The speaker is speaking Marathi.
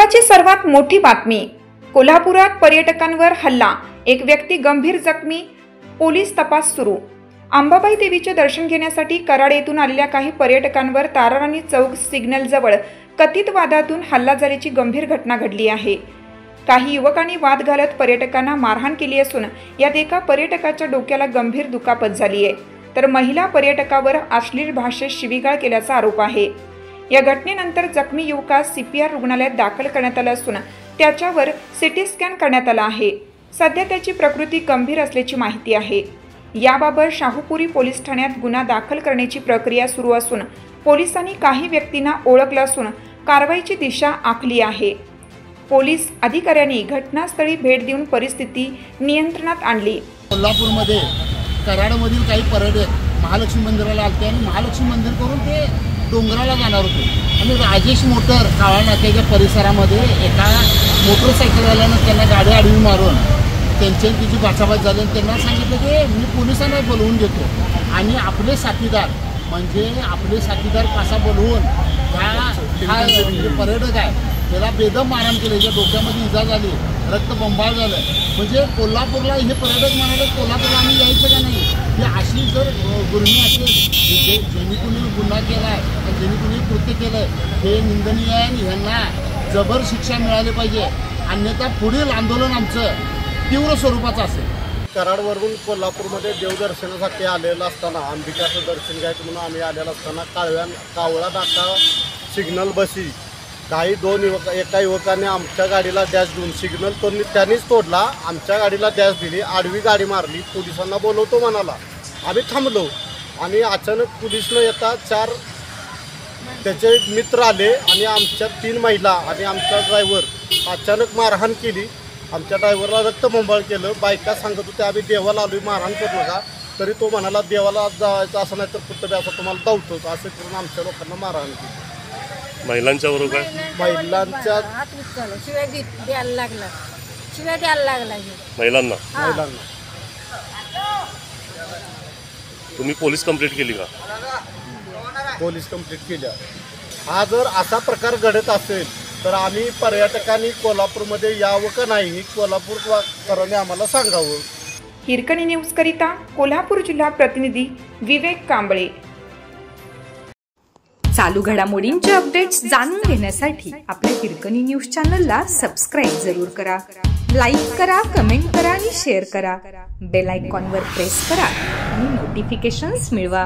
आत्ताची सर्वात मोठी बातमी। कोल्हापुरात पर्यटकांवर हल्ला, एक व्यक्ती गंभीर जखमी, पोलीस तपास सुरू। अंबाबाई देवीचे दर्शन घेण्यासाठी कराड येथून आलेल्या काही पर्यटकांवर ताराराणी चौक सिग्नल जवळ कथित वादातून हल्ला झाल्याची गंभीर घटना घडली आहे। काही युवकांनी वाद घालत पर्यटकांना मारहाण केली असून यात एका पर्यटकाच्या डोक्याला गंभीर दुखापत झाली आहे, तर महिला पर्यटकावर अश्लील भाषेत शिवीगाळ केल्याचा आरोप आहे। या घटनेनंतर जखमी युवकास सीपीआर रुग्णालयात दाखल करण्यात आले असून त्याच्यावर सीटी स्कॅन करण्यात आला आहे। सध्या त्याची प्रकृती गंभीर असल्याची माहिती आहे। याबाबत शाहूपुरी पोलीस ठाण्यात गुन्हा दाखल करण्याची प्रक्रिया सुरू असून पोलिसांनी काही व्यक्तींना ओळखलं असून कारवाईची दिशा आखली आहे। पोलीस अधिकाऱ्यांनी घटनास्थळी भेट देऊन परिस्थिती नियंत्रणात आणली। कोल्हापूरमध्ये कराडमधील काही पर्यटक महालक्ष्मी मंदिराला आलते आणि महालक्ष्मी मंदिर करून ते डोंगराला जाणार होते आणि राजेश मोटर काळा नाक्याच्या परिसरामध्ये एका मोटरसायकलवाल्यानं त्यांना गाडी आडवी मारून त्यांची तिची बाचाबाच झाली आणि त्यांना सांगितलं की मी पोलिसांना बोलवून घेतो आणि आपले साथीदार कसा बोलवून हा पर्यटक आहे त्याला बेदम मारहाण केलं, त्याच्या डोक्यामध्ये इजा झाली, रक्तबंबाळ झालं। म्हणजे कोल्हापूरला हे पर्यटक म्हणाले कोल्हापूरला आम्ही यायचं का नाही, ही अशी जर गुन्हे असेल ज्यांनी कुणी गुन्हा केला आहे ज्यांनी कुणी कृत्य केलं आहे हे निंदनीय आहे आणि ह्यांना जबर शिक्षा मिळाली पाहिजे, अन्यथा पुढील आंदोलन आमचं तीव्र स्वरूपाचं असेल। कराडवरून कोल्हापूरमध्ये देवदर्शनासाठी आलेलं असताना अंबिकाचं दर्शन घ्यायचं म्हणून आम्ही आलेलं असताना कावळा नाका सिग्नल बसी एका युवकाने आमच्या गाडीला डॅश देऊन सिग्नल त्यांनीच तोडला, आमच्या गाडीला डॅश दिली, आडवी गाडी मारली, पोलिसांना बोलवतो म्हणाला। आम्ही थांबलो आणि अचानक पोलीस न येता 4 त्याचे मित्र आले आणि आमच्या 3 महिला आणि आमचा ड्रायव्हर अचानक मारहाण केली। आमच्या ड्रायव्हरला रक्तबंबाळ केलं। बायका सांगत होते आम्ही देवाला आलोय, मारहाण करू नका, तरी तो म्हणाला देवाला जायचं असं नाही तर कुठं असं तुम्हाला धावतोच, असं करून आमच्या लोकांना मारहाण केली। महिलांच्या बरोबर महिलांच्या शिव्या द्यायला लागला महिलांना तुम्ही पोलीस कंप्लेंट केली का? पोलीस कंप्लेंट केल्या। हा जर असा प्रकार घडत असेल तर आम्ही पर्यटकांनी कोल्हापूरमध्ये यावं का नाही हे कोल्हापूरकरांनी आम्हाला सांगावं। हिरकणी न्यूज करिता कोल्हापूर जिल्हा प्रतिनिधी विवेक कांबळे। चालू घडामोडींचे अपडेट्स जाणून घेण्यासाठी आपल्या हिरकणी न्यूज चॅनलला सबस्क्राईब जरूर करा, लाईक करा, कमेंट करा आणि शेअर करा। बेल आयकॉनवर प्रेस करा आणि नोटिफिकेशन्स मिळवा।